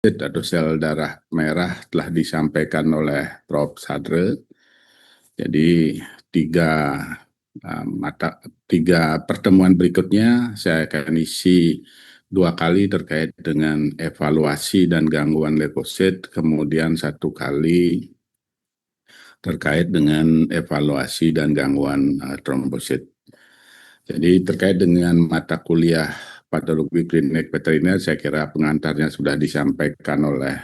atau sel darah merah telah disampaikan oleh Prof. Sadre. Jadi tiga pertemuan berikutnya saya akan isi 2 kali terkait dengan evaluasi dan gangguan leukosit, kemudian 1 kali terkait dengan evaluasi dan gangguan trombosit. Jadi terkait dengan mata kuliah patologi klinik veteriner, saya kira pengantarnya sudah disampaikan oleh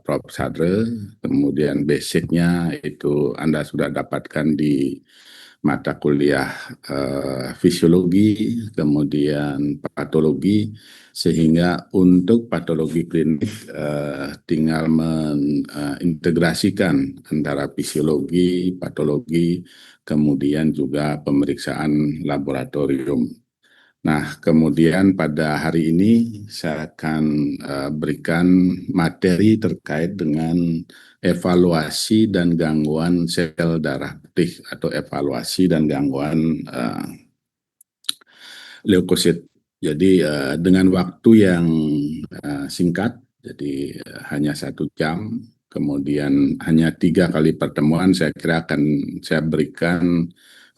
Prof. Sadre. Kemudian basicnya itu Anda sudah dapatkan di mata kuliah fisiologi, kemudian patologi, sehingga untuk patologi klinik tinggal mengintegrasikan antara fisiologi, patologi, kemudian juga pemeriksaan laboratorium. Nah, kemudian pada hari ini saya akan berikan materi terkait dengan evaluasi dan gangguan sel darah putih atau evaluasi dan gangguan leukosit. Jadi dengan waktu yang singkat, jadi hanya 1 jam, kemudian hanya 3 kali pertemuan, saya kira akan saya berikan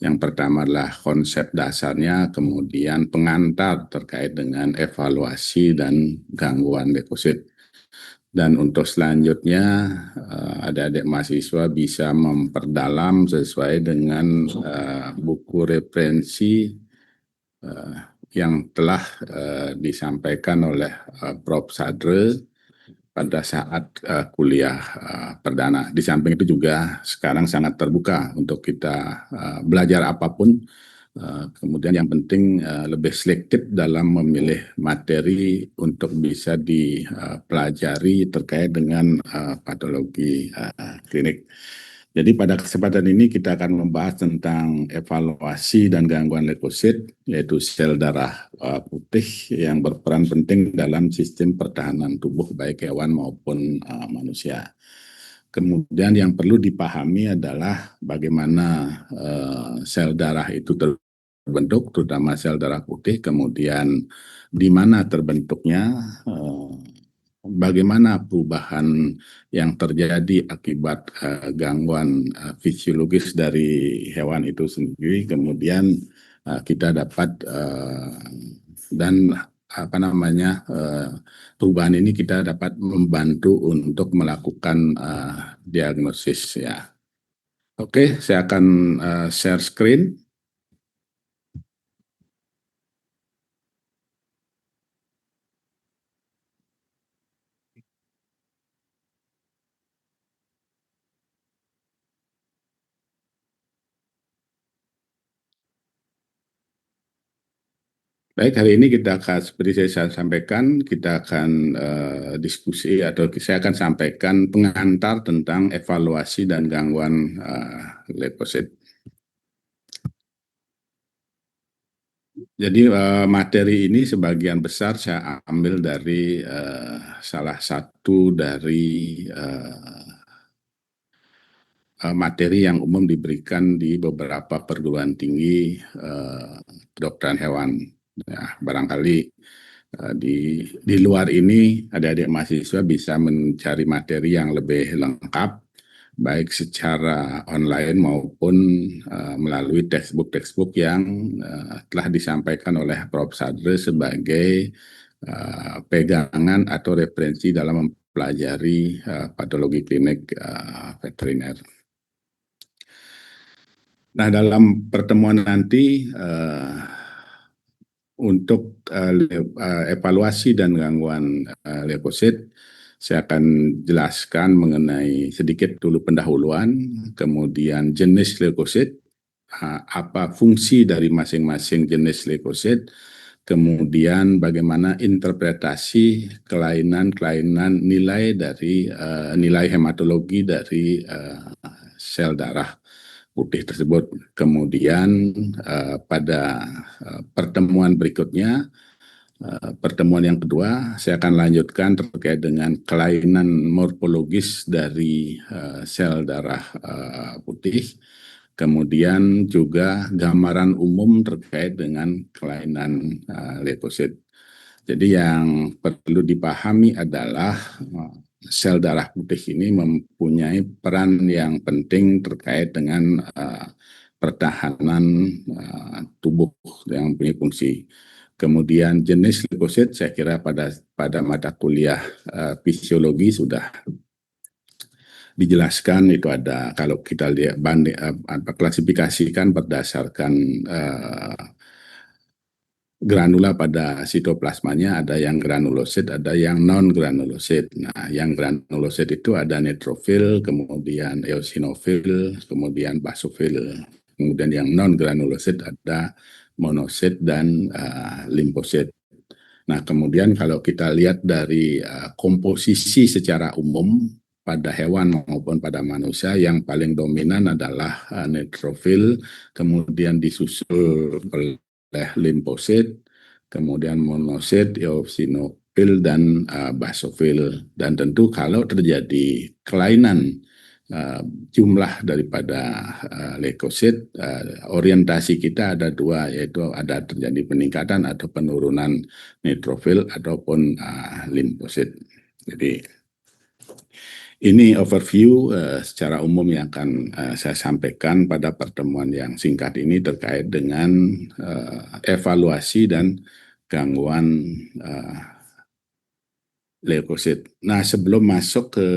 yang pertama adalah konsep dasarnya, kemudian pengantar terkait dengan evaluasi dan gangguan leukosit. Dan untuk selanjutnya, adik-adik mahasiswa bisa memperdalam sesuai dengan buku referensi yang telah disampaikan oleh Prof. Sadre pada saat kuliah perdana. Di samping itu juga sekarang sangat terbuka untuk kita belajar apapun. Kemudian yang penting lebih selektif dalam memilih materi untuk bisa dipelajari terkait dengan patologi klinik. Jadi pada kesempatan ini kita akan membahas tentang evaluasi dan gangguan leukosit, yaitu sel darah putih yang berperan penting dalam sistem pertahanan tubuh baik hewan maupun manusia. Kemudian yang perlu dipahami adalah bagaimana sel darah itu terbentuk, terutama sel darah putih, kemudian di mana terbentuknya, bagaimana perubahan yang terjadi akibat gangguan fisiologis dari hewan itu sendiri, kemudian kita dapat dan perubahan ini kita dapat membantu untuk melakukan diagnosis ya. Oke, saya akan share screen. Baik, hari ini kita akan, seperti saya sampaikan, kita akan diskusi atau saya akan sampaikan pengantar tentang evaluasi dan gangguan leukosit. Jadi materi ini sebagian besar saya ambil dari salah satu dari materi yang umum diberikan di beberapa perguruan tinggi kedokteran hewan. Ya, barangkali di luar ini adik-adik mahasiswa bisa mencari materi yang lebih lengkap, baik secara online maupun melalui textbook yang telah disampaikan oleh Prof. Sadre sebagai pegangan atau referensi dalam mempelajari patologi klinik veteriner. Nah, dalam pertemuan nanti untuk evaluasi dan gangguan leukosit, saya akan jelaskan mengenai sedikit dulu pendahuluan, kemudian jenis leukosit, apa fungsi dari masing-masing jenis leukosit, kemudian bagaimana interpretasi kelainan-kelainan nilai dari nilai hematologi dari sel darah putih tersebut. Kemudian pada pertemuan berikutnya, pertemuan yang kedua, saya akan lanjutkan terkait dengan kelainan morfologis dari sel darah putih, kemudian juga gambaran umum terkait dengan kelainan leukosit. Jadi yang perlu dipahami adalah sel darah putih ini mempunyai peran yang penting terkait dengan pertahanan tubuh yang punya fungsi. Kemudian jenis leukosit saya kira pada mata kuliah fisiologi sudah dijelaskan. Itu ada, kalau kita lihat klasifikasikan berdasarkan granula pada sitoplasmanya, ada yang granulosit, ada yang non granulosit. Nah, yang granulosit itu ada neutrofil, kemudian eosinofil, kemudian basofil. Kemudian yang non granulosit ada monosit dan limfosit. Nah, kemudian kalau kita lihat dari komposisi secara umum pada hewan maupun pada manusia, yang paling dominan adalah neutrofil, kemudian disusul oleh limfosit, kemudian monosit, eosinofil, dan basofil. Dan tentu kalau terjadi kelainan jumlah daripada leukosit, orientasi kita ada dua, yaitu ada terjadi peningkatan atau penurunan neutrofil ataupun limfosit. Jadi ini overview secara umum yang akan saya sampaikan pada pertemuan yang singkat ini terkait dengan evaluasi dan gangguan leukosit. Nah, sebelum masuk ke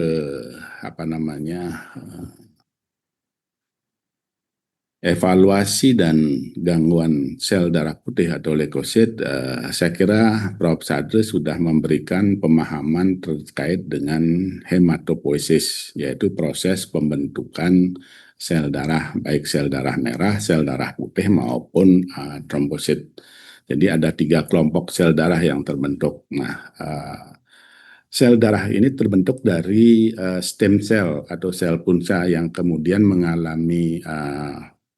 apa namanya evaluasi dan gangguan sel darah putih atau leukosit, saya kira Prof. Sadri sudah memberikan pemahaman terkait dengan hematopoiesis, yaitu proses pembentukan sel darah, baik sel darah merah, sel darah putih maupun trombosit. Jadi ada 3 kelompok sel darah yang terbentuk. Nah, sel darah ini terbentuk dari stem cell atau sel punca yang kemudian mengalami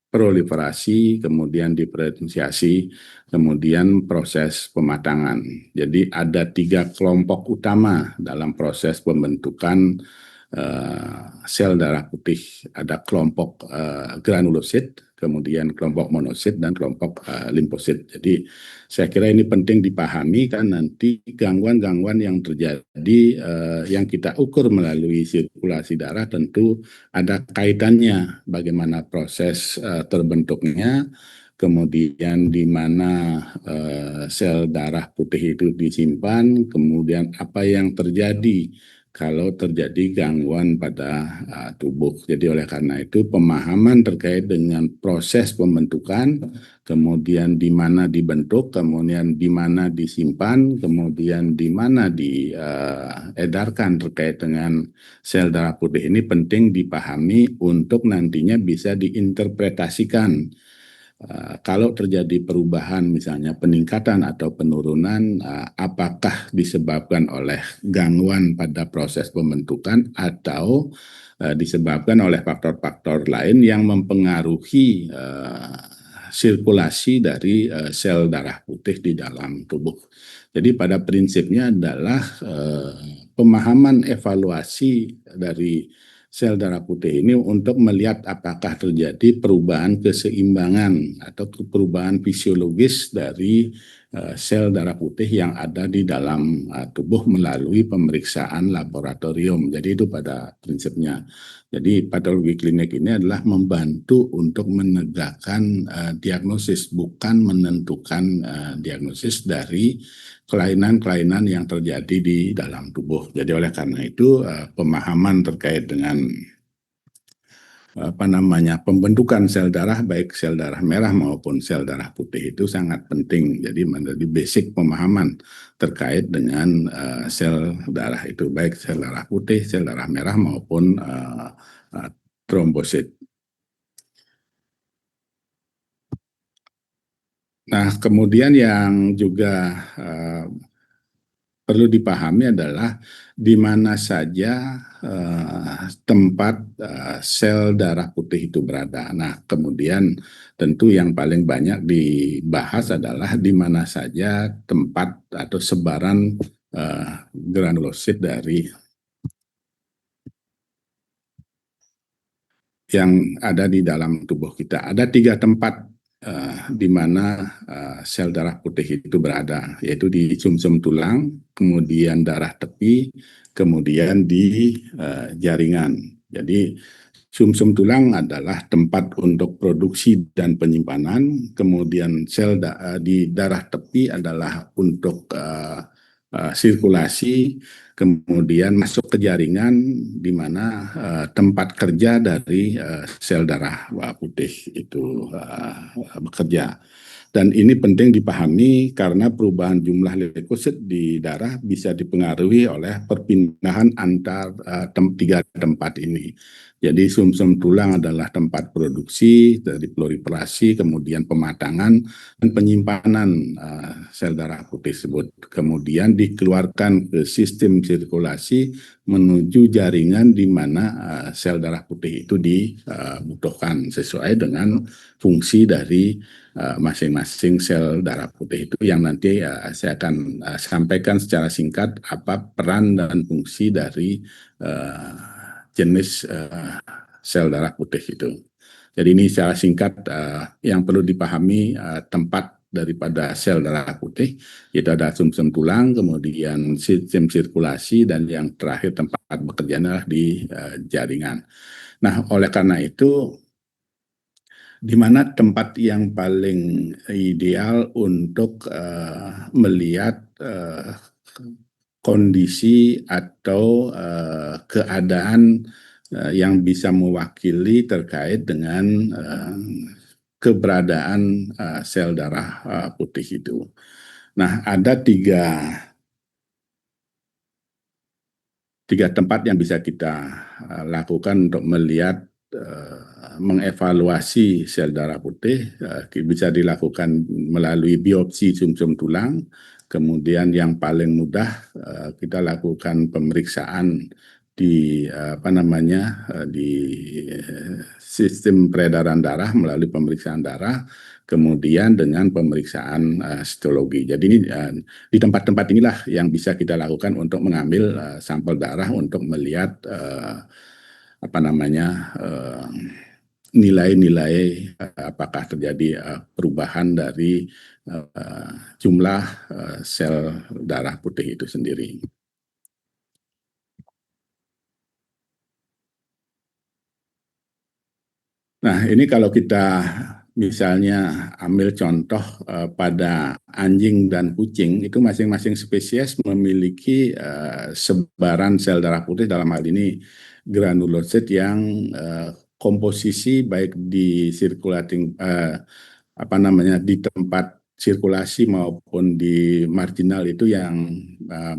proliferasi, kemudian diferensiasi, kemudian proses pematangan. Jadi ada 3 kelompok utama dalam proses pembentukan sel darah putih. Ada kelompok granulosit, kemudian kelompok monosit, dan kelompok limfosit. Jadi saya kira ini penting dipahami, kan nanti gangguan-gangguan yang terjadi yang kita ukur melalui sirkulasi darah tentu ada kaitannya bagaimana proses terbentuknya, kemudian di mana sel darah putih itu disimpan, kemudian apa yang terjadi kalau terjadi gangguan pada tubuh. Jadi oleh karena itu pemahaman terkait dengan proses pembentukan, kemudian di mana dibentuk, kemudian di mana disimpan, kemudian di mana diedarkan terkait dengan sel darah putih ini penting dipahami untuk nantinya bisa diinterpretasikan. Kalau terjadi perubahan, misalnya peningkatan atau penurunan, apakah disebabkan oleh gangguan pada proses pembentukan atau disebabkan oleh faktor-faktor lain yang mempengaruhi sirkulasi dari sel darah putih di dalam tubuh. Jadi pada prinsipnya adalah pemahaman evaluasi dari sel darah putih ini untuk melihat apakah terjadi perubahan keseimbangan atau perubahan fisiologis dari sel darah putih yang ada di dalam tubuh melalui pemeriksaan laboratorium. Jadi itu pada prinsipnya. Jadi patologi klinik ini adalah membantu untuk menegakkan diagnosis, bukan menentukan diagnosis dari kelainan-kelainan yang terjadi di dalam tubuh. Jadi oleh karena itu pemahaman terkait dengan pembentukan sel darah, baik sel darah merah maupun sel darah putih itu sangat penting. Jadi menjadi basic pemahaman terkait dengan sel darah itu, baik sel darah putih, sel darah merah maupun trombosit. Nah, kemudian yang juga perlu dipahami adalah di mana saja tempat sel darah putih itu berada. Nah, kemudian tentu yang paling banyak dibahas adalah di mana saja tempat atau sebaran granulosit dari yang ada di dalam tubuh kita. Ada 3 tempat di mana sel darah putih itu berada, yaitu di sumsum tulang, kemudian darah tepi, kemudian di jaringan. Jadi sumsum tulang adalah tempat untuk produksi dan penyimpanan, kemudian di darah tepi adalah untuk sirkulasi, kemudian masuk ke jaringan di mana tempat kerja dari sel darah putih itu bekerja. Dan ini penting dipahami karena perubahan jumlah leukosit di darah bisa dipengaruhi oleh perpindahan antar tiga tempat ini. Jadi sumsum tulang adalah tempat produksi dari proliferasi, kemudian pematangan dan penyimpanan sel darah putih tersebut. Kemudian dikeluarkan ke sistem sirkulasi menuju jaringan di mana sel darah putih itu dibutuhkan sesuai dengan fungsi dari masing-masing sel darah putih itu yang nanti saya akan sampaikan secara singkat apa peran dan fungsi dari jenis sel darah putih itu. Jadi ini secara singkat yang perlu dipahami tempat daripada sel darah putih, yaitu ada sumsum tulang, kemudian sistem sirkulasi, dan yang terakhir tempat bekerjanya di jaringan. Nah, oleh karena itu, di mana tempat yang paling ideal untuk melihat kondisi atau keadaan yang bisa mewakili terkait dengan keberadaan sel darah putih itu. Nah, ada tiga tempat yang bisa kita lakukan untuk melihat mengevaluasi sel darah putih. Bisa dilakukan melalui biopsi sumsum tulang. Kemudian yang paling mudah kita lakukan pemeriksaan di di sistem peredaran darah melalui pemeriksaan darah, kemudian dengan pemeriksaan histologi. Jadi ini di tempat-tempat inilah yang bisa kita lakukan untuk mengambil sampel darah untuk melihat nilai-nilai apakah terjadi perubahan dari jumlah sel darah putih itu sendiri. Nah, ini kalau kita misalnya ambil contoh pada anjing dan kucing, itu masing-masing spesies memiliki sebaran sel darah putih, dalam hal ini granulosit, yang komposisi baik di di tempat sirkulasi maupun di marginal itu yang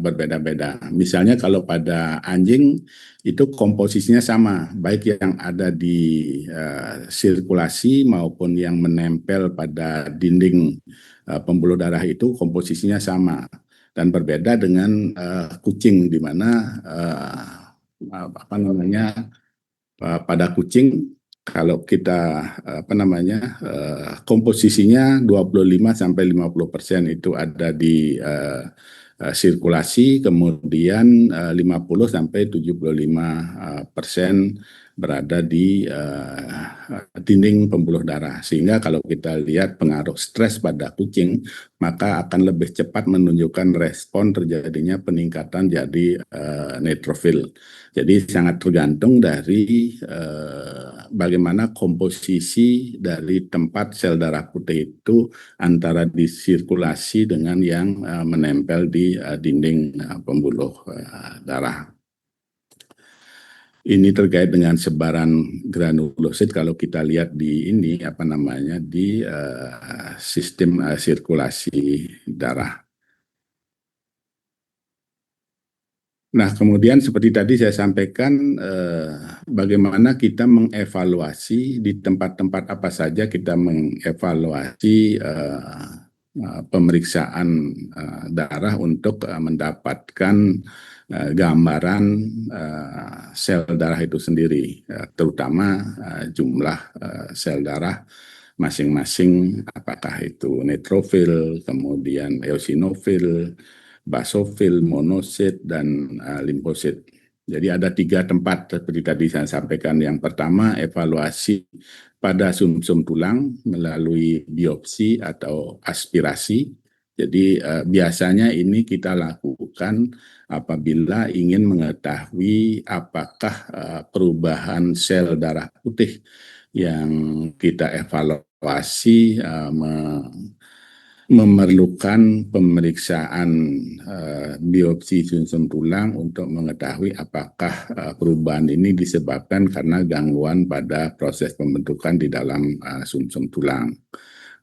berbeda-beda. Misalnya kalau pada anjing itu komposisinya sama, baik yang ada di sirkulasi maupun yang menempel pada dinding pembuluh darah itu komposisinya sama, dan berbeda dengan kucing, di mana pada kucing kalau kita komposisinya 25-50% itu ada di sirkulasi, kemudian 50-75% berada di dinding pembuluh darah. Sehingga kalau kita lihat pengaruh stres pada kucing, maka akan lebih cepat menunjukkan respon terjadinya peningkatan jadi neutrofil. Jadi sangat tergantung dari bagaimana komposisi dari tempat sel darah putih itu antara di sirkulasi dengan yang menempel di dinding pembuluh darah. Ini terkait dengan sebaran granulosit kalau kita lihat di ini di sistem sirkulasi darah. Nah, kemudian seperti tadi saya sampaikan bagaimana kita mengevaluasi di tempat-tempat apa saja kita mengevaluasi pemeriksaan darah untuk mendapatkan gambaran sel darah itu sendiri, terutama jumlah sel darah masing-masing, apakah itu neutrofil, kemudian eosinofil, basofil, monosit, dan limfosit. Jadi ada 3 tempat seperti tadi saya sampaikan. Yang pertama, evaluasi pada sumsum tulang melalui biopsi atau aspirasi. Jadi biasanya ini kita lakukan apabila ingin mengetahui apakah perubahan sel darah putih yang kita evaluasi memerlukan pemeriksaan biopsi sumsum tulang untuk mengetahui apakah perubahan ini disebabkan karena gangguan pada proses pembentukan di dalam sumsum tulang.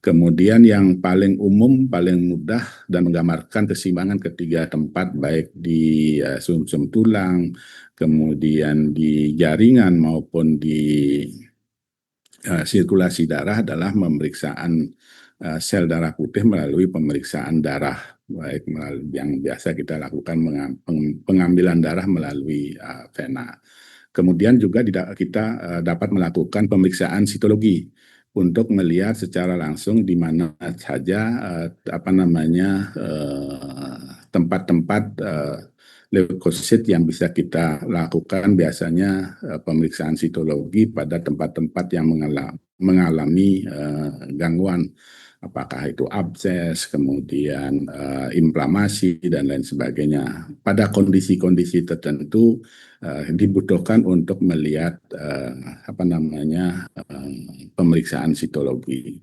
Kemudian yang paling umum, paling mudah dan menggambarkan keseimbangan ketiga tempat baik di sumsum tulang, kemudian di jaringan maupun di sirkulasi darah adalah pemeriksaan sel darah putih melalui pemeriksaan darah, baik melalui yang biasa kita lakukan pengambilan darah melalui vena. Kemudian juga kita dapat melakukan pemeriksaan sitologi untuk melihat secara langsung di mana saja tempat-tempat leukosit yang bisa kita lakukan. Biasanya pemeriksaan sitologi pada tempat-tempat yang mengalami gangguan, apakah itu abses, kemudian inflamasi dan lain sebagainya. Pada kondisi-kondisi tertentu dibutuhkan untuk melihat pemeriksaan sitologi.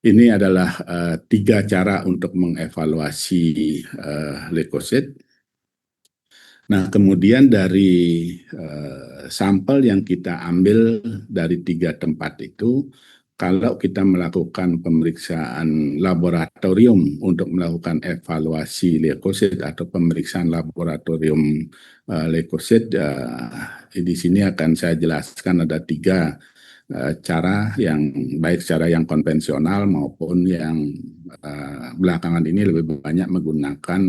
Ini adalah 3 cara untuk mengevaluasi leukosit. Nah, kemudian dari sampel yang kita ambil dari 3 tempat itu, kalau kita melakukan pemeriksaan laboratorium untuk melakukan evaluasi leukosit atau pemeriksaan laboratorium leukosit, di sini akan saya jelaskan ada 3 cara, yang baik secara yang konvensional maupun yang belakangan ini lebih banyak menggunakan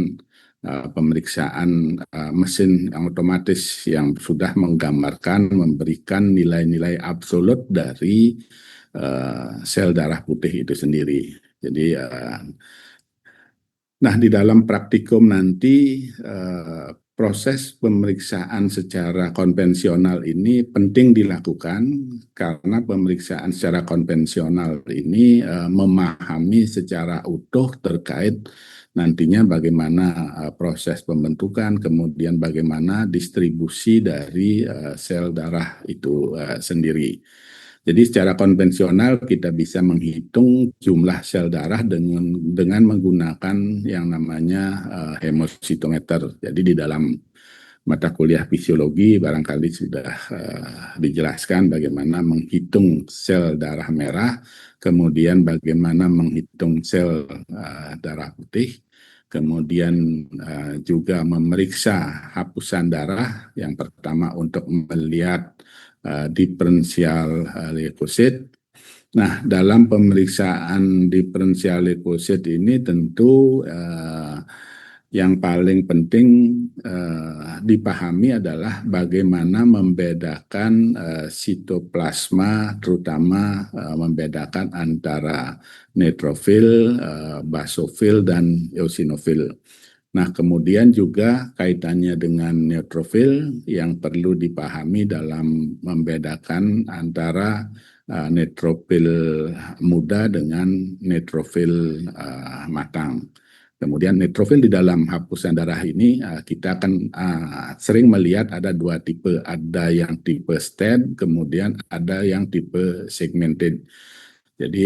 pemeriksaan mesin yang otomatis yang sudah menggambarkan, memberikan nilai-nilai absolut dari sel darah putih itu sendiri. Jadi nah, di dalam praktikum nanti proses pemeriksaan secara konvensional ini penting dilakukan karena pemeriksaan secara konvensional ini memahami secara utuh terkait nantinya bagaimana proses pembentukan, kemudian bagaimana distribusi dari sel darah itu sendiri. Jadi secara konvensional kita bisa menghitung jumlah sel darah dengan menggunakan yang namanya hemositometer. Jadi di dalam mata kuliah fisiologi barangkali sudah dijelaskan bagaimana menghitung sel darah merah, kemudian bagaimana menghitung sel darah putih, kemudian juga memeriksa hapusan darah yang pertama untuk melihat diferensial leukosit. Nah, dalam pemeriksaan diferensial leukosit ini tentu yang paling penting dipahami adalah bagaimana membedakan sitoplasma, terutama membedakan antara neutrofil, basofil, dan eosinofil. Nah, kemudian juga kaitannya dengan neutrofil yang perlu dipahami dalam membedakan antara neutrofil muda dengan neutrofil matang. Kemudian neutrofil di dalam hapusan darah ini kita akan sering melihat ada 2 tipe, ada yang tipe stem, kemudian ada yang tipe segmented. Jadi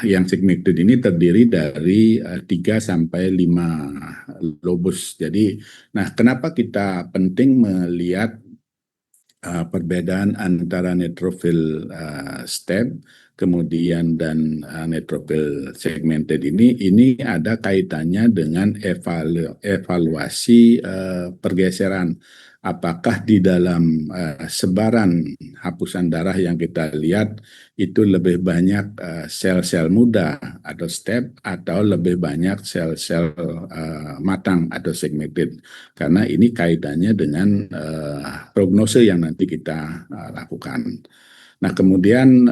yang segmented ini terdiri dari 3 sampai 5 lobus. Jadi, nah kenapa kita penting melihat perbedaan antara neutrofil stem kemudian dan neutrofil segmented ini ada kaitannya dengan evaluasi pergeseran. Apakah di dalam sebaran hapusan darah yang kita lihat itu lebih banyak sel-sel muda atau stem atau lebih banyak sel-sel matang atau segmented. Karena ini kaitannya dengan prognose yang nanti kita lakukan. Nah, kemudian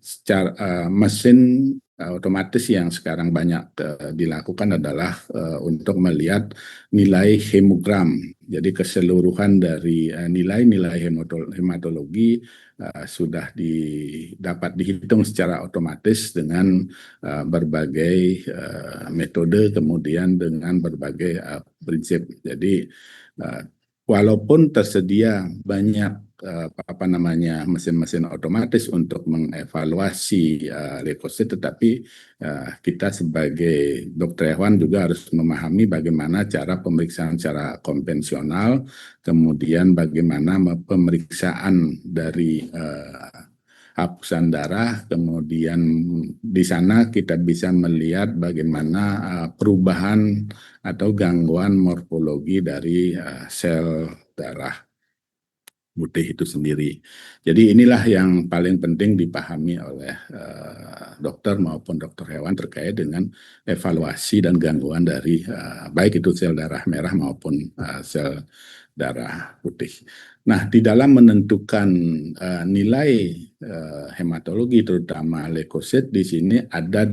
secara mesin otomatis yang sekarang banyak dilakukan adalah untuk melihat nilai hemogram. Jadi keseluruhan dari nilai-nilai hematologi sudah dapat dihitung secara otomatis dengan berbagai metode, kemudian dengan berbagai prinsip. Jadi walaupun tersedia banyak apa namanya mesin-mesin otomatis untuk mengevaluasi leukosit, tetapi kita sebagai dokter hewan juga harus memahami bagaimana cara pemeriksaan secara konvensional, kemudian bagaimana pemeriksaan dari hapusan darah, kemudian di sana kita bisa melihat bagaimana perubahan atau gangguan morfologi dari sel darah putih itu sendiri. Jadi inilah yang paling penting dipahami oleh dokter maupun dokter hewan terkait dengan evaluasi dan gangguan dari baik itu sel darah merah maupun sel darah putih. Nah, di dalam menentukan nilai hematologi terutama leukosit di sini ada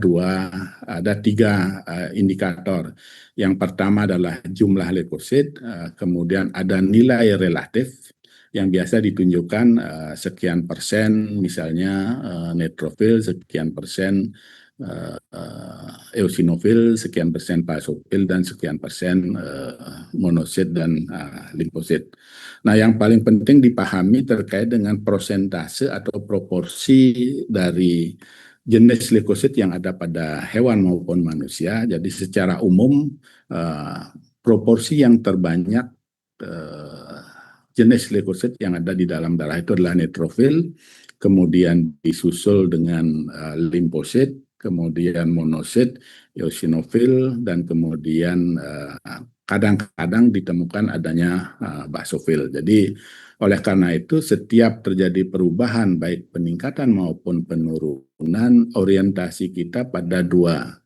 tiga indikator. Yang pertama adalah jumlah leukosit, kemudian ada nilai relatif yang biasa ditunjukkan sekian persen, misalnya neutrofil, sekian persen eosinofil, sekian persen basofil, dan sekian persen monosit dan limfosit. Nah, yang paling penting dipahami terkait dengan persentase atau proporsi dari jenis leukosit yang ada pada hewan maupun manusia. Jadi secara umum proporsi yang terbanyak jenis leukosit yang ada di dalam darah itu adalah neutrofil, kemudian disusul dengan limfosit, kemudian monosit, eosinofil, dan kemudian kadang-kadang ditemukan adanya basofil. Jadi oleh karena itu setiap terjadi perubahan baik peningkatan maupun penurunan, orientasi kita pada dua,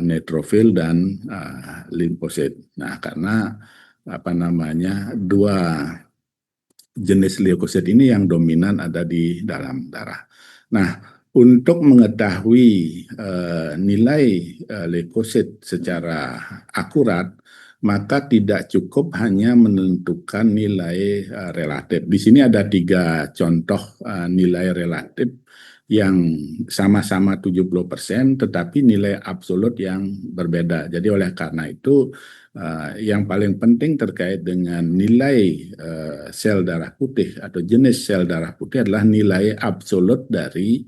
neutrofil dan limfosit. Nah, karena apa namanya dua jenis leukosit ini yang dominan ada di dalam darah. Nah, untuk mengetahui nilai leukosit secara akurat, maka tidak cukup hanya menentukan nilai relatif. Di sini ada tiga contoh nilai relatif yang sama-sama 70%, tetapi nilai absolut yang berbeda. Jadi oleh karena itu, yang paling penting terkait dengan nilai sel darah putih atau jenis sel darah putih adalah nilai absolut dari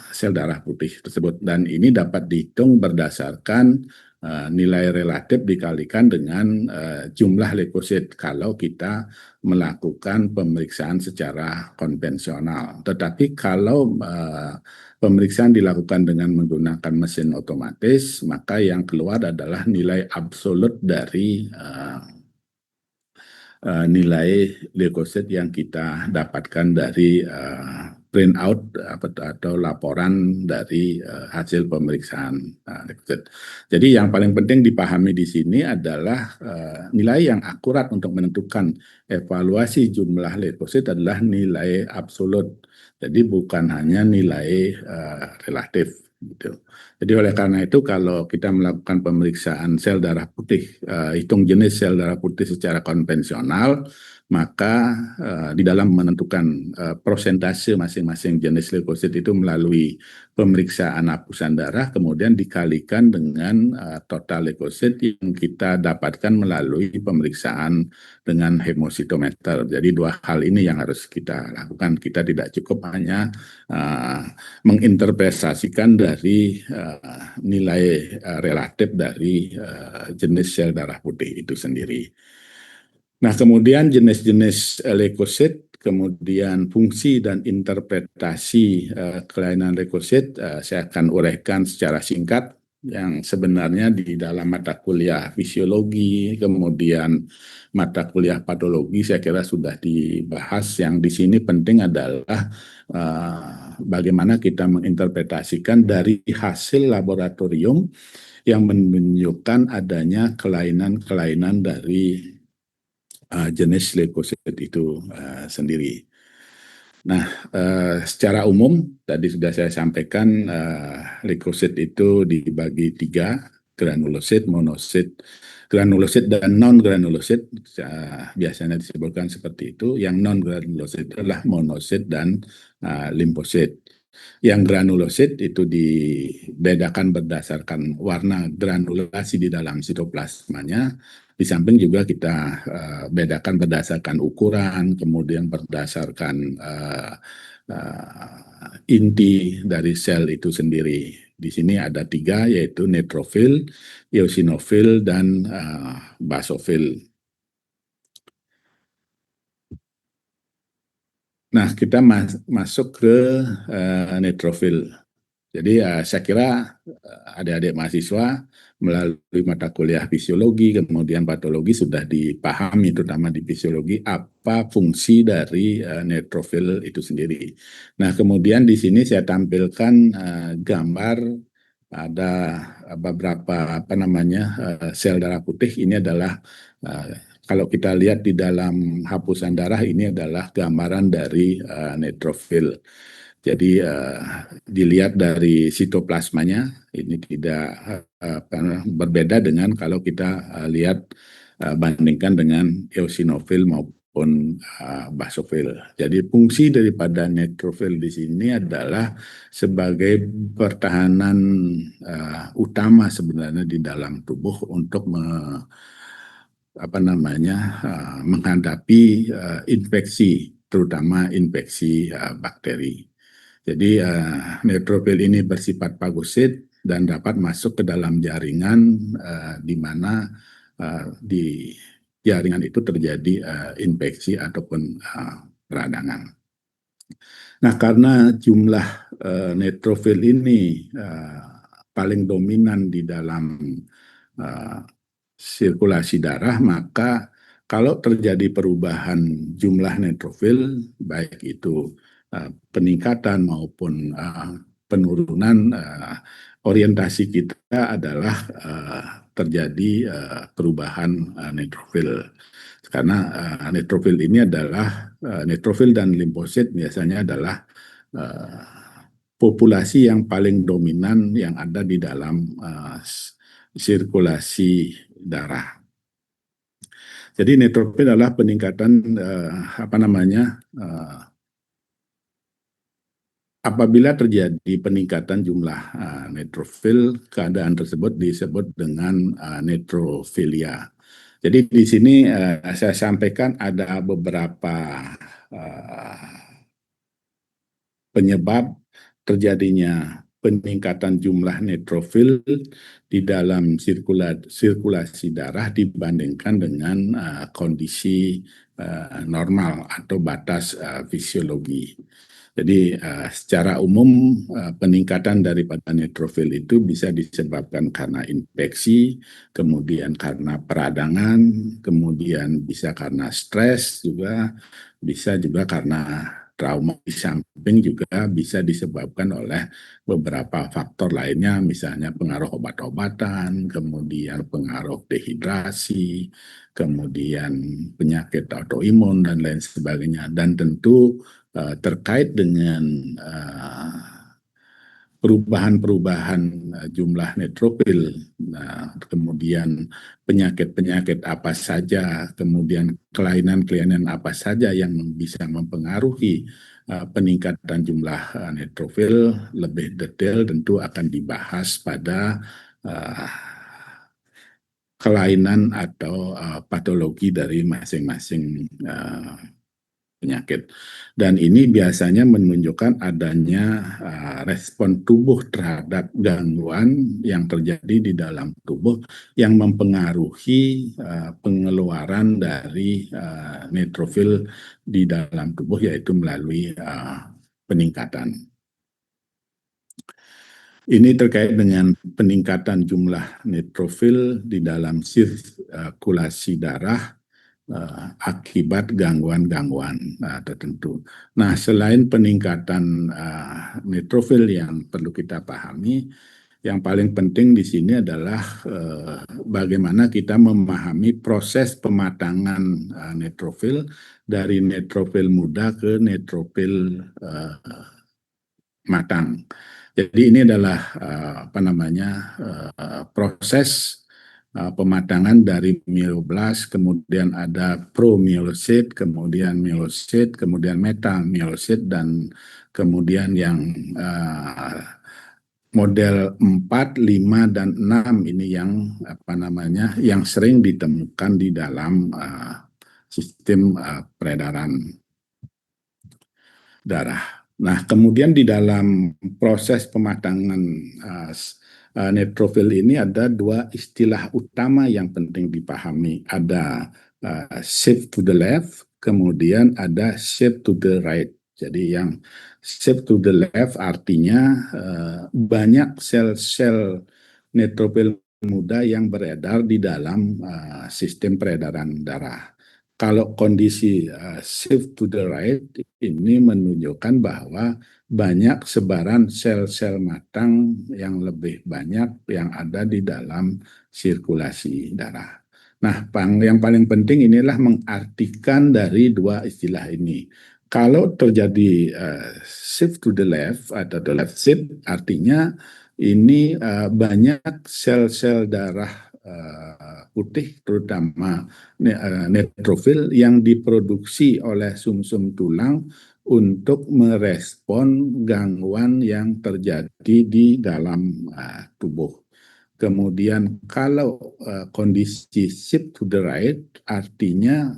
sel darah putih tersebut. Dan ini dapat dihitung berdasarkan nilai relatif dikalikan dengan jumlah leukosit kalau kita melakukan pemeriksaan secara konvensional. Tetapi kalau pemeriksaan dilakukan dengan menggunakan mesin otomatis, maka yang keluar adalah nilai absolut dari nilai leukosit yang kita dapatkan dari printout atau laporan dari hasil pemeriksaan leukosit. Jadi yang paling penting dipahami di sini adalah nilai yang akurat untuk menentukan evaluasi jumlah leukosit adalah nilai absolut. Jadi bukan hanya nilai relatif gitu. Jadi oleh karena itu kalau kita melakukan pemeriksaan sel darah putih, hitung jenis sel darah putih secara konvensional, maka di dalam menentukan persentase masing-masing jenis leukosit itu melalui pemeriksaan hapusan darah, kemudian dikalikan dengan total leukosit yang kita dapatkan melalui pemeriksaan dengan hemositometer. Jadi dua hal ini yang harus kita lakukan. Kita tidak cukup hanya menginterpretasikan dari nilai relatif dari jenis sel darah putih itu sendiri. Nah, kemudian jenis-jenis leukosit, kemudian fungsi dan interpretasi kelainan leukosit, saya akan uraikan secara singkat yang sebenarnya di dalam mata kuliah fisiologi, kemudian mata kuliah patologi saya kira sudah dibahas. Yang di sini penting adalah bagaimana kita menginterpretasikan dari hasil laboratorium yang menunjukkan adanya kelainan-kelainan dari jenis leukosit itu sendiri. Nah, secara umum tadi sudah saya sampaikan leukosit itu dibagi tiga, granulosit, monosit, granulosit dan non granulosit biasanya disebutkan seperti itu. Yang non granulosit adalah monosit dan limfosit. Yang granulosit itu dibedakan berdasarkan warna granulasi di dalam sitoplasmanya. Di samping juga kita bedakan berdasarkan ukuran, kemudian berdasarkan inti dari sel itu sendiri. Di sini ada tiga, yaitu neutrofil, eosinofil, dan basofil. Nah, kita masuk ke neutrofil. Jadi saya kira adik-adik mahasiswa melalui mata kuliah fisiologi, kemudian patologi sudah dipahami, terutama di fisiologi, apa fungsi dari neutrofil itu sendiri. Nah, kemudian di sini saya tampilkan gambar ada beberapa sel darah putih. Ini adalah kalau kita lihat di dalam hapusan darah, ini adalah gambaran dari neutrofil. Jadi dilihat dari sitoplasmanya, ini tidak berbeda dengan kalau kita lihat bandingkan dengan eosinofil maupun basofil. Jadi fungsi daripada neutrofil di sini adalah sebagai pertahanan utama sebenarnya di dalam tubuh untuk menghadapi infeksi, terutama infeksi bakteri. Jadi neutrofil ini bersifat fagosit dan dapat masuk ke dalam jaringan di mana di jaringan itu terjadi infeksi ataupun peradangan. Nah, karena jumlah neutrofil ini paling dominan di dalam sirkulasi darah, maka kalau terjadi perubahan jumlah neutrofil, baik itu peningkatan maupun penurunan, orientasi kita adalah terjadi perubahan neutrofil. Karena neutrofil ini adalah neutrofil dan limfosit biasanya adalah populasi yang paling dominan yang ada di dalam sirkulasi darah. Jadi neutrofil adalah peningkatan apabila terjadi peningkatan jumlah neutrofil, keadaan tersebut disebut dengan neutrofilia. Jadi di sini saya sampaikan ada beberapa penyebab terjadinya peningkatan jumlah neutrofil di dalam sirkulasi darah dibandingkan dengan kondisi normal atau batas fisiologi. Jadi secara umum peningkatan daripada neutrofil itu bisa disebabkan karena infeksi, kemudian karena peradangan, kemudian bisa karena stres juga, bisa juga karena trauma. Di samping juga bisa disebabkan oleh beberapa faktor lainnya, misalnya pengaruh obat-obatan, kemudian pengaruh dehidrasi, kemudian penyakit autoimun, dan lain sebagainya. Dan tentu terkait dengan perubahan-perubahan jumlah neutrofil, kemudian penyakit-penyakit apa saja, kemudian kelainan-kelainan apa saja yang bisa mempengaruhi peningkatan jumlah neutrofil lebih detail tentu akan dibahas pada kelainan atau patologi dari masing-masing penyakit. Dan ini biasanya menunjukkan adanya respon tubuh terhadap gangguan yang terjadi di dalam tubuh yang mempengaruhi pengeluaran dari neutrofil di dalam tubuh, yaitu melalui peningkatan. Ini terkait dengan peningkatan jumlah neutrofil di dalam sirkulasi darah akibat gangguan-gangguan tertentu. Nah, selain peningkatan neutrofil yang perlu kita pahami, yang paling penting di sini adalah bagaimana kita memahami proses pematangan neutrofil dari neutrofil muda ke neutrofil matang. Jadi ini adalah proses pematangan dari mieloblas, kemudian ada promyelosit, kemudian myelosit, kemudian metamyelosit, dan kemudian yang model 4, 5, dan 6 ini yang sering ditemukan di dalam sistem peredaran darah. Nah, kemudian di dalam proses pematangan neutrofil ini ada dua istilah utama yang penting dipahami. Ada shift to the left, kemudian ada shift to the right. Jadi yang shift to the left artinya banyak sel-sel neutrofil muda yang beredar di dalam sistem peredaran darah. Kalau kondisi shift to the right ini menunjukkan bahwa banyak sebaran sel-sel matang yang lebih banyak yang ada di dalam sirkulasi darah. Nah, yang paling penting inilah mengartikan dari dua istilah ini. Kalau terjadi shift to the left atau the left shift, artinya ini banyak sel-sel darah putih, terutama neutrofil yang diproduksi oleh sumsum tulang untuk merespon gangguan yang terjadi di dalam tubuh. Kemudian kalau kondisi shift to the right, artinya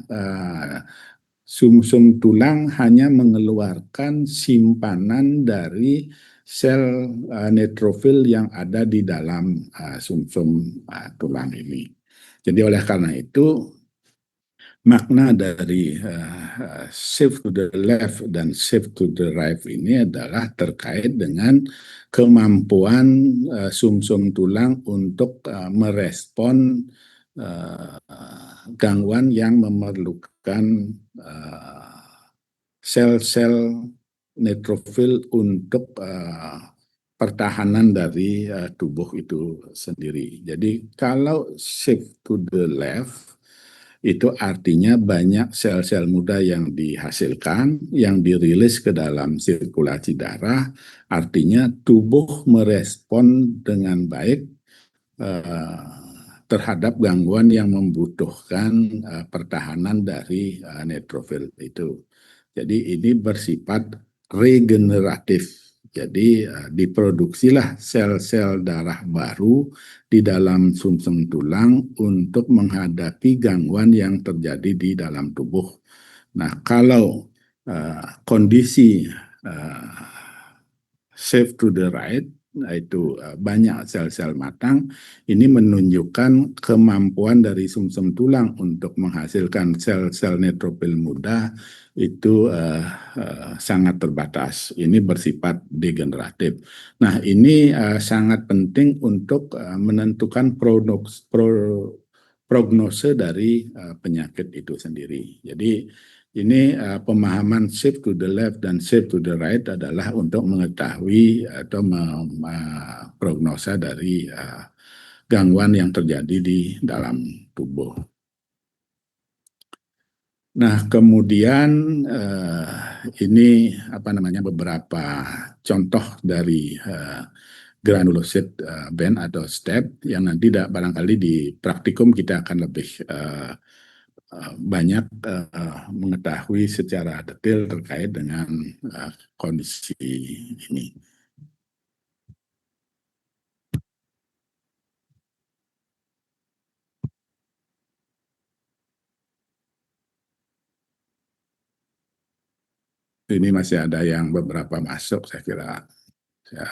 sumsum tulang hanya mengeluarkan simpanan dari sel neutrofil yang ada di dalam sumsum tulang ini. Jadi oleh karena itu makna dari shift to the left dan shift to the right ini adalah terkait dengan kemampuan sumsum tulang untuk merespon gangguan yang memerlukan sel-sel neutrofil untuk pertahanan dari tubuh itu sendiri. Jadi kalau shift to the left itu artinya banyak sel-sel muda yang dihasilkan, yang dirilis ke dalam sirkulasi darah, artinya tubuh merespon dengan baik terhadap gangguan yang membutuhkan pertahanan dari neutrofil itu. Jadi ini bersifat regeneratif. Jadi diproduksilah sel-sel darah baru di dalam sumsum tulang untuk menghadapi gangguan yang terjadi di dalam tubuh. Nah, kalau kondisi shift to the right, yaitu banyak sel-sel matang, ini menunjukkan kemampuan dari sumsum tulang untuk menghasilkan sel-sel neutrofil muda itu sangat terbatas. Ini bersifat degeneratif. Nah, ini sangat penting untuk menentukan prognose dari penyakit itu sendiri. Jadi ini pemahaman shift to the left dan shift to the right adalah untuk mengetahui atau prognosa dari gangguan yang terjadi di dalam tubuh. Nah, kemudian ini beberapa contoh dari granulosit band atau step yang nanti barangkali di praktikum kita akan lebih banyak mengetahui secara detail terkait dengan kondisi ini. Ini masih ada yang beberapa masuk, saya kira. Ya.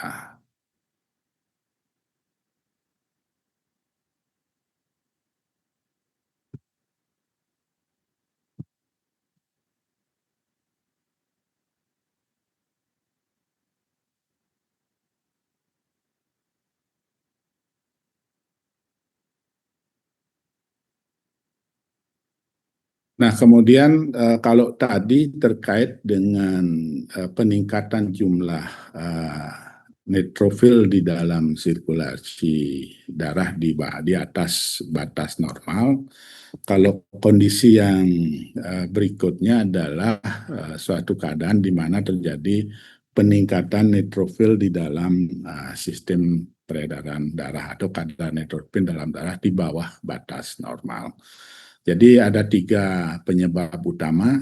Nah, kemudian kalau tadi terkait dengan peningkatan jumlah neutrofil di dalam sirkulasi darah di atas batas normal. Kalau kondisi yang berikutnya adalah suatu keadaan di mana terjadi peningkatan neutrofil di dalam sistem peredaran darah atau kadar neutropin dalam darah di bawah batas normal. Jadi ada 3 penyebab utama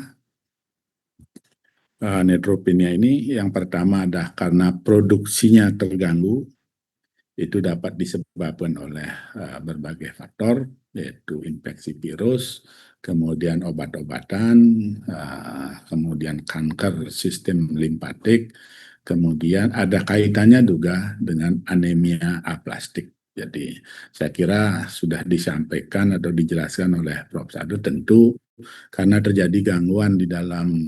neutropenia ini. Yang pertama adalah karena produksinya terganggu. Itu dapat disebabkan oleh berbagai faktor, yaitu infeksi virus, kemudian obat-obatan, kemudian kanker sistem limpatik, kemudian ada kaitannya juga dengan anemia aplastik. Jadi saya kira sudah disampaikan atau dijelaskan oleh Prof. Sadu, tentu karena terjadi gangguan di dalam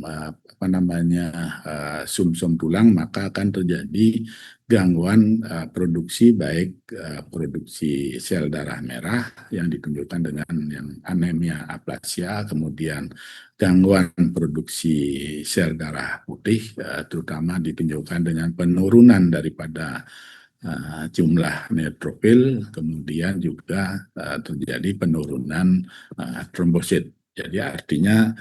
sumsum tulang, maka akan terjadi gangguan produksi, baik produksi sel darah merah yang ditunjukkan dengan yang anemia aplasia, kemudian gangguan produksi sel darah putih, terutama ditunjukkan dengan penurunan daripada jumlah neutrofil, kemudian juga terjadi penurunan trombosit. Jadi artinya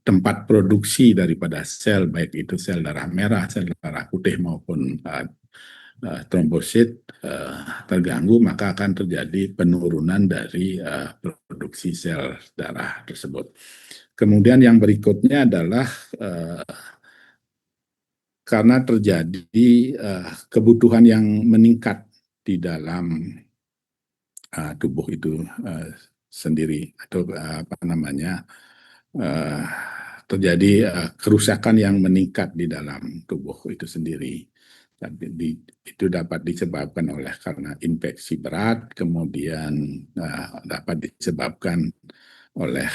tempat produksi daripada sel, baik itu sel darah merah, sel darah putih maupun trombosit terganggu, maka akan terjadi penurunan dari produksi sel darah tersebut. Kemudian yang berikutnya adalah karena terjadi kebutuhan yang meningkat di dalam tubuh itu sendiri, atau terjadi kerusakan yang meningkat di dalam tubuh itu sendiri. Itu dapat disebabkan oleh karena infeksi berat, kemudian dapat disebabkan oleh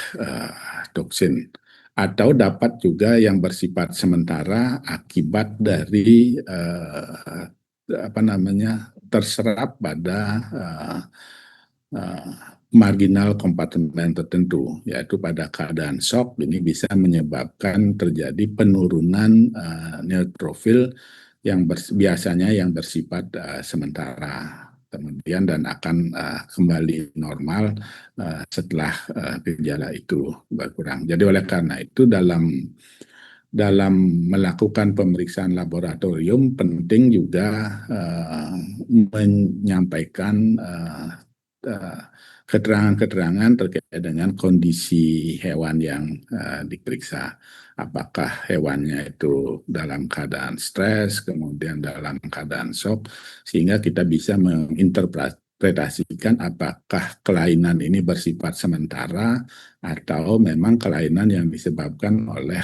toksin, atau dapat juga yang bersifat sementara akibat dari terserap pada marginal kompartemen tertentu, yaitu pada keadaan shock ini bisa menyebabkan terjadi penurunan neutrofil yang biasanya yang bersifat sementara, kemudian dan akan kembali normal setelah gejala itu berkurang. Jadi oleh karena itu dalam melakukan pemeriksaan laboratorium penting juga menyampaikan keterangan-keterangan terkait dengan kondisi hewan yang diperiksa. Apakah hewannya itu dalam keadaan stres, kemudian dalam keadaan shock, sehingga kita bisa menginterpretasikan apakah kelainan ini bersifat sementara atau memang kelainan yang disebabkan oleh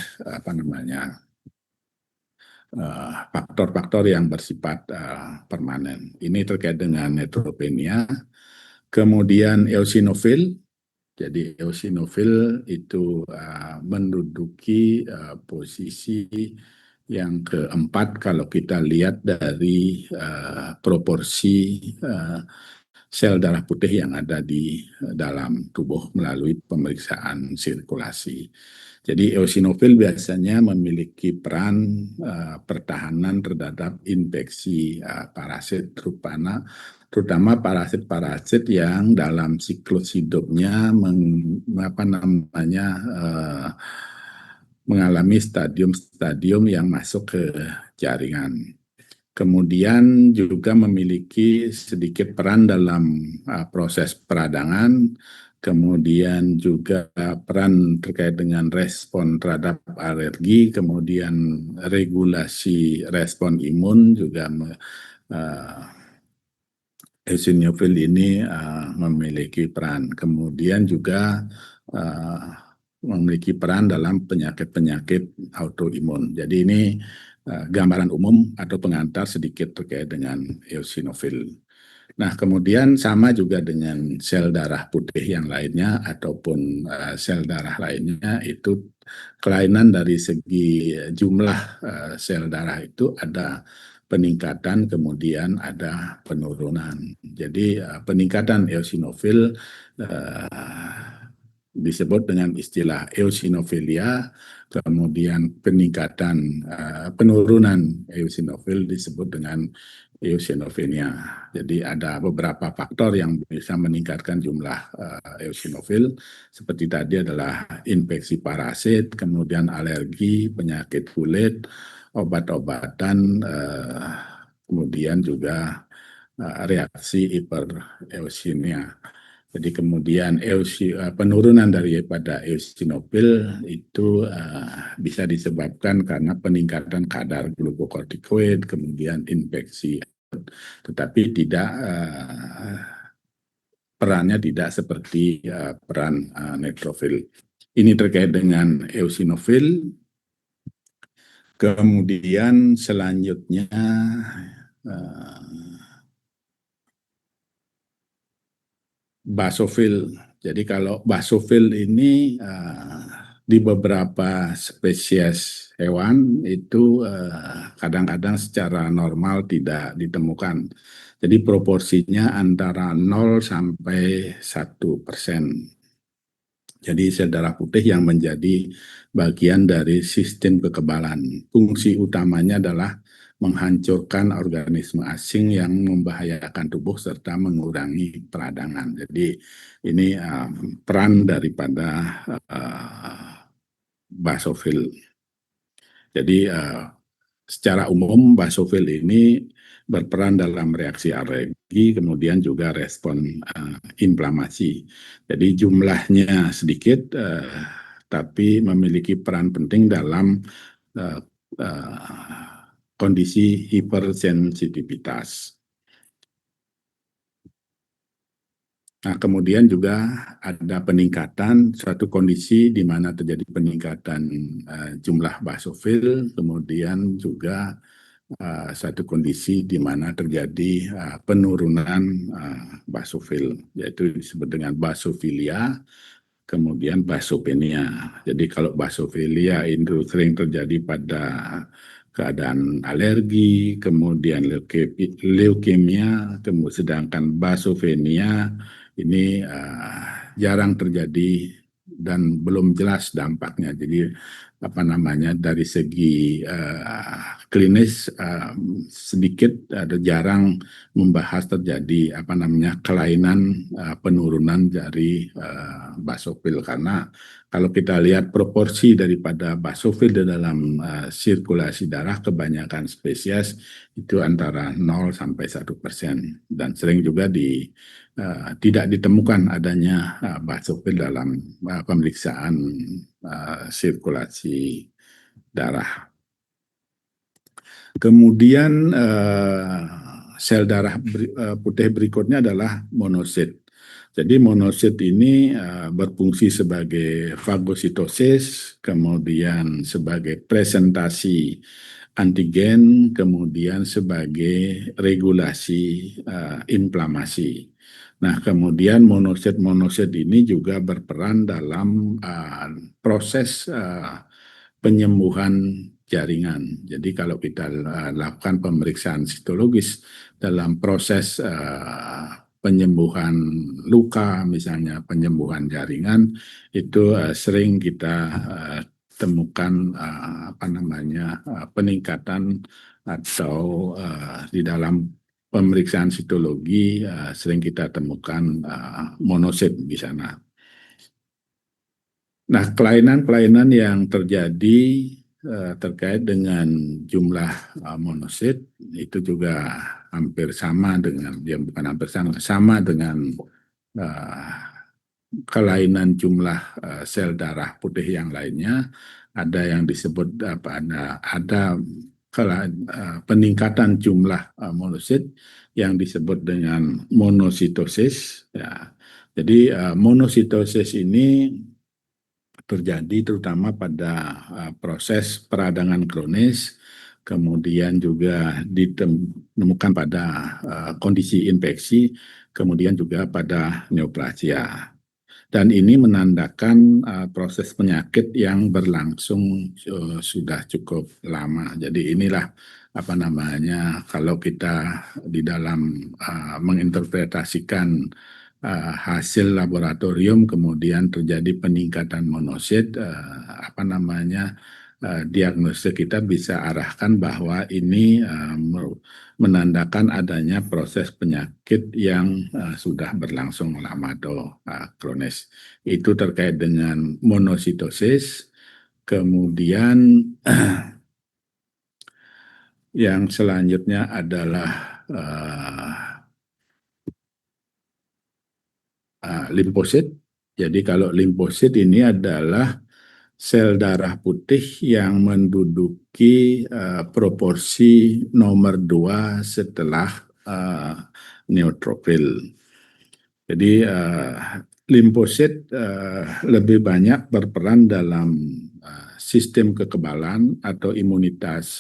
faktor-faktor yang bersifat permanen. Ini terkait dengan neutropenia. Kemudian eosinofil. Jadi eosinofil itu menduduki posisi yang keempat kalau kita lihat dari proporsi sel darah putih yang ada di dalam tubuh melalui pemeriksaan sirkulasi. Jadi eosinofil biasanya memiliki peran pertahanan terhadap infeksi parasit, terutama parasit-parasit yang dalam siklus hidupnya mengalami stadium-stadium yang masuk ke jaringan. Kemudian juga memiliki sedikit peran dalam proses peradangan, kemudian juga peran terkait dengan respon terhadap alergi, kemudian regulasi respon imun juga eosinofil ini memiliki peran. Kemudian juga memiliki peran dalam penyakit-penyakit autoimun. Jadi ini gambaran umum atau pengantar sedikit terkait dengan eosinofil. Nah, kemudian sama juga dengan sel darah putih yang lainnya ataupun sel darah lainnya, itu kelainan dari segi jumlah sel darah itu ada peningkatan, kemudian ada penurunan. Jadi peningkatan eosinofil disebut dengan istilah eosinofilia, kemudian peningkatan penurunan eosinofil disebut dengan eosinofenia. Jadi ada beberapa faktor yang bisa meningkatkan jumlah eosinofil, seperti tadi adalah infeksi parasit, kemudian alergi, penyakit kulit, obat-obatan, kemudian juga reaksi hipereosinia. Jadi kemudian penurunan daripada eosinofil itu bisa disebabkan karena peningkatan kadar glukokortikoid, kemudian infeksi, tetapi tidak perannya tidak seperti peran neutrofil. Ini terkait dengan eosinofil. Kemudian selanjutnya basofil. Jadi kalau basofil ini di beberapa spesies hewan itu kadang-kadang secara normal tidak ditemukan. Jadi proporsinya antara 0 sampai 1%. Jadi sel darah putih yang menjadi bagian dari sistem kekebalan. Fungsi utamanya adalah menghancurkan organisme asing yang membahayakan tubuh serta mengurangi peradangan. Jadi ini peran daripada basofil. Jadi secara umum basofil ini berperan dalam reaksi alergi, kemudian juga respon inflamasi. Jadi jumlahnya sedikit, tapi memiliki peran penting dalam kondisi hipersensitivitas. Nah, kemudian juga ada peningkatan suatu kondisi di mana terjadi peningkatan jumlah basofil, kemudian juga satu kondisi di mana terjadi penurunan basofil, yaitu disebut dengan basofilia, kemudian basopenia. Jadi kalau basofilia itu sering terjadi pada keadaan alergi, kemudian leukemia, sedangkan basofenia ini jarang terjadi dan belum jelas dampaknya. Jadi apa namanya dari segi klinis sedikit ada jarang membahas terjadi apa namanya kelainan penurunan dari basofil, karena kalau kita lihat proporsi daripada basofil di dalam sirkulasi darah kebanyakan spesies itu antara 0 sampai 1%, dan sering juga tidak ditemukan adanya basofil dalam pemeriksaan sirkulasi darah. Kemudian sel darah putih berikutnya adalah monosit. Jadi monosit ini berfungsi sebagai fagositosis, kemudian sebagai presentasi antigen, kemudian sebagai regulasi inflamasi. Nah, kemudian monosit ini juga berperan dalam proses penyembuhan jaringan. Jadi kalau kita lakukan pemeriksaan histologis dalam proses penyembuhan luka, misalnya penyembuhan jaringan, itu sering kita temukan apa namanya peningkatan atau di dalam pemeriksaan sitologi sering kita temukan monosit di sana. Nah, kelainan-kelainan yang terjadi terkait dengan jumlah monosit itu juga hampir sama dengan, ya bukan hampir sama dengan kelainan jumlah sel darah putih yang lainnya. Ada yang disebut ada peningkatan jumlah monosit yang disebut dengan monositosis. Ya. Jadi monositosis ini terjadi terutama pada proses peradangan kronis, kemudian juga ditemukan pada kondisi infeksi, kemudian juga pada neoplasia. Dan ini menandakan proses penyakit yang berlangsung sudah cukup lama. Jadi inilah apa namanya kalau kita di dalam menginterpretasikan hasil laboratorium kemudian terjadi peningkatan monosit, diagnosis kita bisa arahkan bahwa ini menandakan adanya proses penyakit yang sudah berlangsung lama atau kronis. Itu terkait dengan monositosis. Kemudian yang selanjutnya adalah limfosit. Jadi kalau limfosit ini adalah sel darah putih yang menduduki proporsi nomor 2 setelah neutrofil. Jadi limfosit lebih banyak berperan dalam sistem kekebalan atau imunitas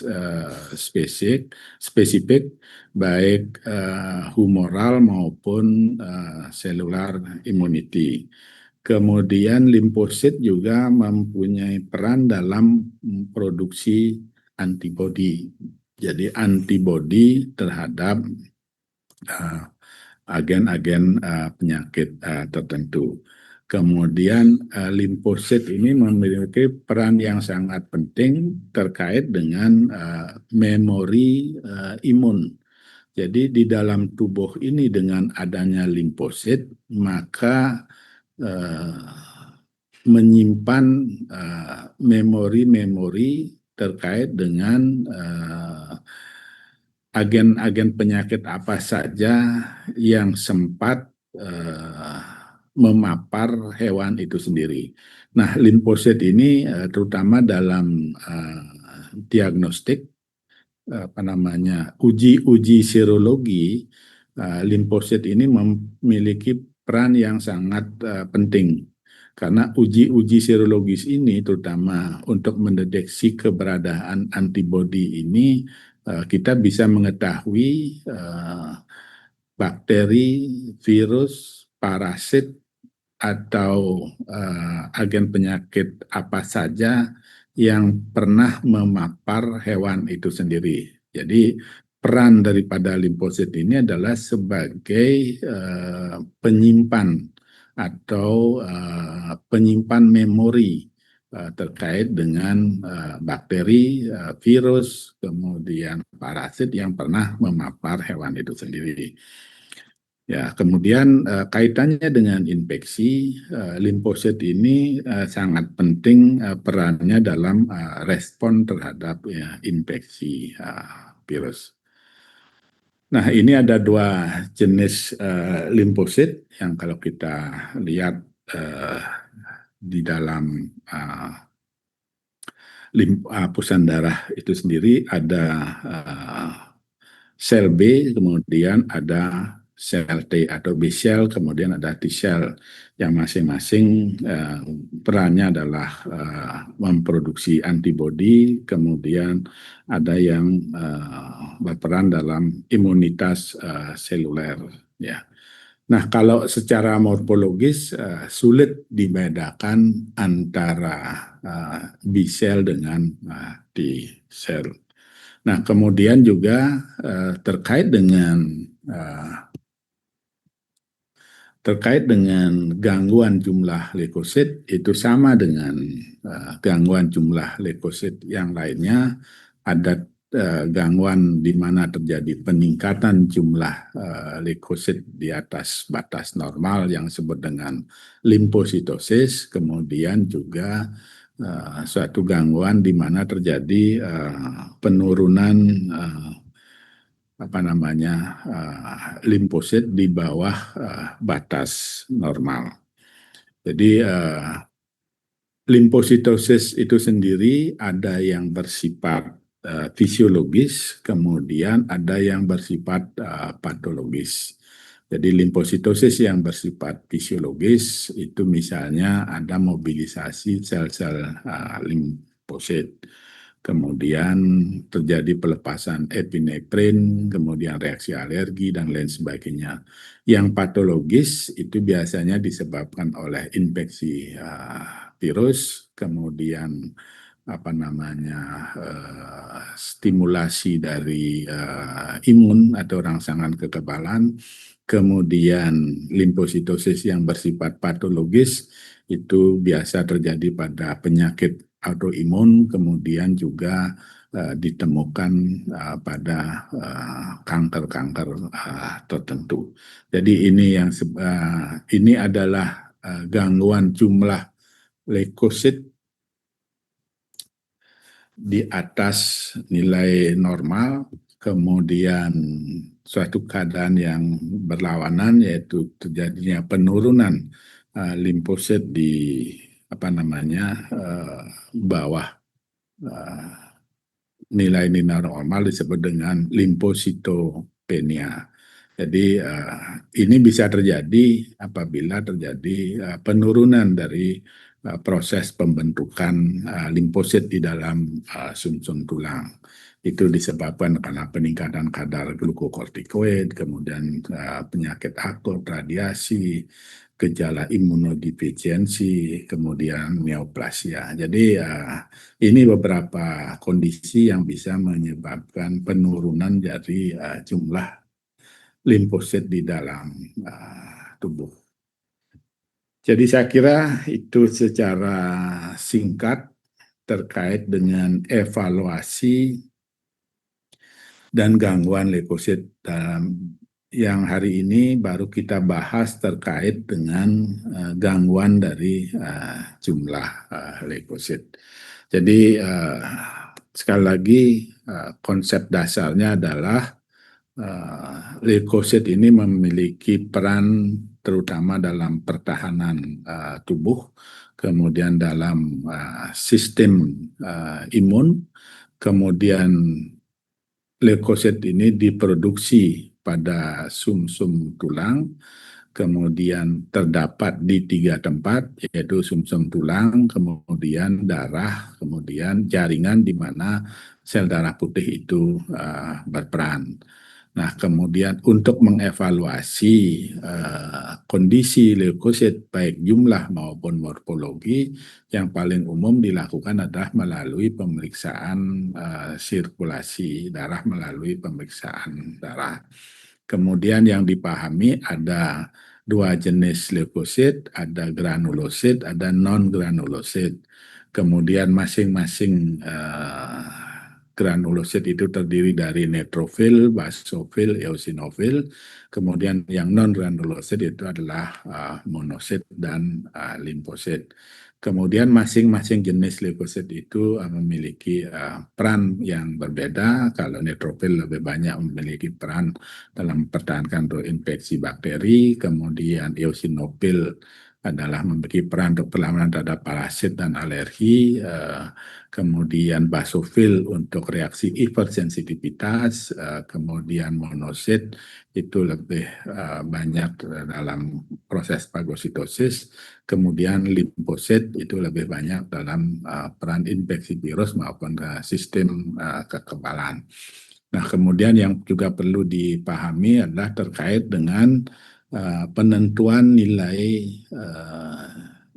spesifik baik humoral maupun selular immunity. Kemudian limfosit juga mempunyai peran dalam produksi antibodi. Jadi antibodi terhadap agen-agen penyakit tertentu. Kemudian limfosit ini memiliki peran yang sangat penting terkait dengan memori imun. Jadi di dalam tubuh ini dengan adanya limfosit maka menyimpan memori-memori terkait dengan agen-agen penyakit apa saja yang sempat memapar hewan itu sendiri. Nah, limfosit ini terutama dalam diagnostik uji serologi, limfosit ini memiliki peran yang sangat penting karena uji serologis ini terutama untuk mendeteksi keberadaan antibodi ini kita bisa mengetahui bakteri, virus, parasit atau agen penyakit apa saja yang pernah memapar hewan itu sendiri. Jadi peran daripada limfosit ini adalah sebagai penyimpan atau penyimpan memori terkait dengan bakteri, virus, kemudian parasit yang pernah memapar hewan itu sendiri. Ya, kemudian kaitannya dengan infeksi, limfosit ini sangat penting perannya dalam respon terhadap infeksi virus. Nah, ini ada dua jenis limfosit yang kalau kita lihat di dalam lapisan darah itu sendiri ada sel B, kemudian ada sel T atau B cell, kemudian ada T cell yang masing-masing perannya adalah memproduksi antibodi, kemudian ada yang berperan dalam imunitas seluler. Ya. Nah, kalau secara morfologis sulit dibedakan antara B cell dengan T cell. Nah, kemudian juga terkait dengan gangguan jumlah leukosit itu sama dengan gangguan jumlah leukosit yang lainnya. Ada gangguan di mana terjadi peningkatan jumlah leukosit di atas batas normal yang disebut dengan limfositosis, kemudian juga suatu gangguan di mana terjadi penurunan limfosit di bawah batas normal. Jadi limfositosis itu sendiri ada yang bersifat fisiologis, kemudian ada yang bersifat patologis. Jadi limfositosis yang bersifat fisiologis itu misalnya ada mobilisasi sel-sel limfosit, kemudian terjadi pelepasan epinefrin, kemudian reaksi alergi dan lain sebagainya. Yang patologis itu biasanya disebabkan oleh infeksi virus, kemudian apa namanya stimulasi dari imun atau rangsangan kekebalan, kemudian limfositosis yang bersifat patologis itu biasa terjadi pada penyakit autoimun, kemudian juga ditemukan pada kanker-kanker tertentu. Jadi ini adalah gangguan jumlah leukosit di atas nilai normal, kemudian suatu keadaan yang berlawanan yaitu terjadinya penurunan limfosit di apa namanya bawah uh, nilai-nilai normal disebut dengan limfositopenia. Jadi ini bisa terjadi apabila terjadi penurunan dari proses pembentukan limfosit di dalam sumsum tulang. Itu disebabkan karena peningkatan kadar glukokortikoid, kemudian penyakit akut, radiasi, gejala imunodefisiensi, kemudian neoplasia. Jadi ini beberapa kondisi yang bisa menyebabkan penurunan dari jumlah limfosit di dalam tubuh. Jadi saya kira itu secara singkat terkait dengan evaluasi dan gangguan leukosit dalam yang hari ini baru kita bahas terkait dengan gangguan dari jumlah leukosit. Jadi sekali lagi konsep dasarnya adalah leukosit ini memiliki peran terutama dalam pertahanan tubuh, kemudian dalam sistem imun, kemudian leukosit ini diproduksi pada sumsum tulang, kemudian terdapat di 3 tempat, yaitu sumsum tulang, kemudian darah, kemudian jaringan di mana sel darah putih itu berperan. Nah, kemudian untuk mengevaluasi kondisi leukosit baik jumlah maupun morfologi, yang paling umum dilakukan adalah melalui pemeriksaan sirkulasi darah, melalui pemeriksaan darah. Kemudian yang dipahami ada 2 jenis leukosit, ada granulosit, ada non-granulosit. Kemudian masing-masing granulosit itu terdiri dari neutrofil, basofil, eosinofil. Kemudian yang non-granulosit itu adalah monosit dan limfosit. Kemudian masing-masing jenis leukosit itu memiliki peran yang berbeda. Kalau neutrofil lebih banyak memiliki peran dalam mempertahankan infeksi bakteri, kemudian eosinofil adalah memiliki peran untuk perlawanan terhadap parasit dan alergi, kemudian basofil untuk reaksi hipersensitivitas, kemudian monosit itu lebih banyak dalam proses fagositosis, kemudian limfosit itu lebih banyak dalam peran infeksi virus maupun sistem kekebalan. Nah, kemudian yang juga perlu dipahami adalah terkait dengan penentuan nilai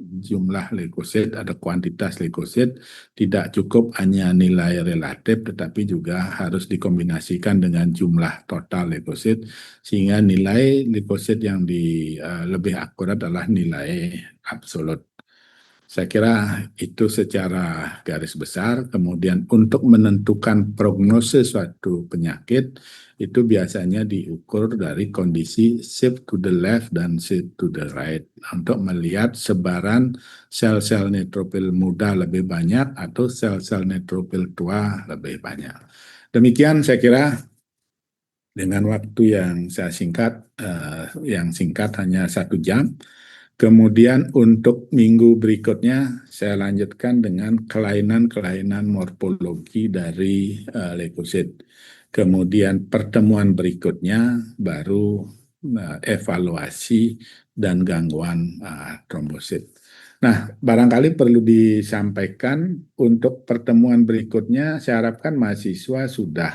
jumlah leukosit atau kuantitas leukosit. Tidak cukup hanya nilai relatif, tetapi juga harus dikombinasikan dengan jumlah total leukosit, sehingga nilai leukosit yang lebih akurat adalah nilai absolut. Saya kira itu secara garis besar. Kemudian untuk menentukan prognosis suatu penyakit itu biasanya diukur dari kondisi shift to the left dan shift to the right untuk melihat sebaran sel-sel neutrofil muda lebih banyak atau sel-sel neutrofil tua lebih banyak. Demikian saya kira dengan waktu yang saya yang singkat hanya 1 jam. Kemudian untuk minggu berikutnya saya lanjutkan dengan kelainan-kelainan morfologi dari leukosit. Kemudian pertemuan berikutnya baru evaluasi dan gangguan trombosit. Nah, barangkali perlu disampaikan untuk pertemuan berikutnya, saya harapkan mahasiswa sudah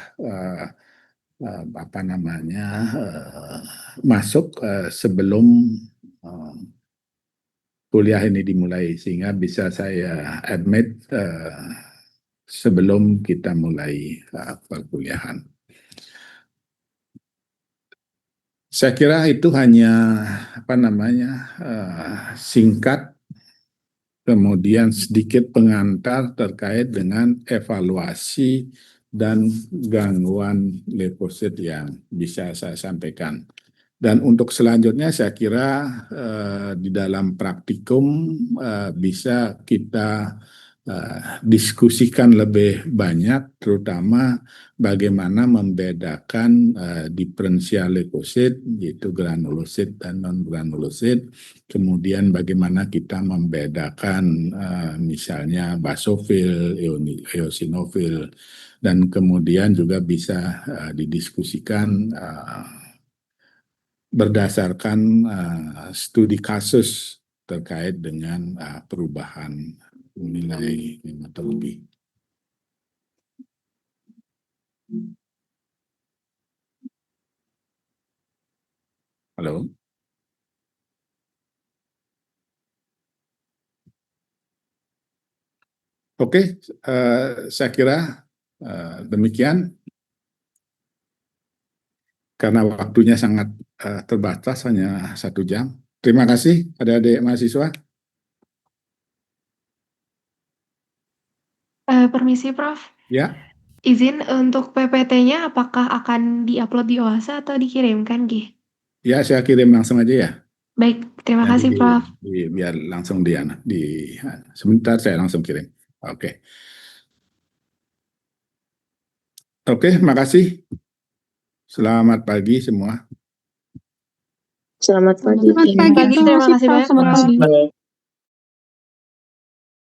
masuk sebelum kuliah ini dimulai, sehingga bisa saya admit sebelum kita mulai perkuliahan. Saya kira itu hanya singkat, kemudian sedikit pengantar terkait dengan evaluasi dan gangguan leukosit yang bisa saya sampaikan. Dan untuk selanjutnya saya kira di dalam praktikum bisa kita diskusikan lebih banyak, terutama bagaimana membedakan diferensial leukosit, yaitu granulosit dan non-granulosit, kemudian bagaimana kita membedakan misalnya basofil, eosinofil, dan kemudian juga bisa didiskusikan berdasarkan studi kasus terkait dengan perubahan nilai hematologi. Halo. Oke, saya kira demikian. Karena waktunya sangat terbatas, hanya 1 jam. Terima kasih adik-adik mahasiswa. Permisi Prof. Ya. Izin untuk PPT-nya apakah akan di-upload di OASA atau dikirimkan, Gih? Ya, saya kirim langsung aja ya. Baik, terima Jadi kasih Prof. biar langsung sebentar saya langsung kirim. Oke. Oke, makasih. Selamat pagi semua. Selamat pagi. Terima kasih banyak. Selamat pagi.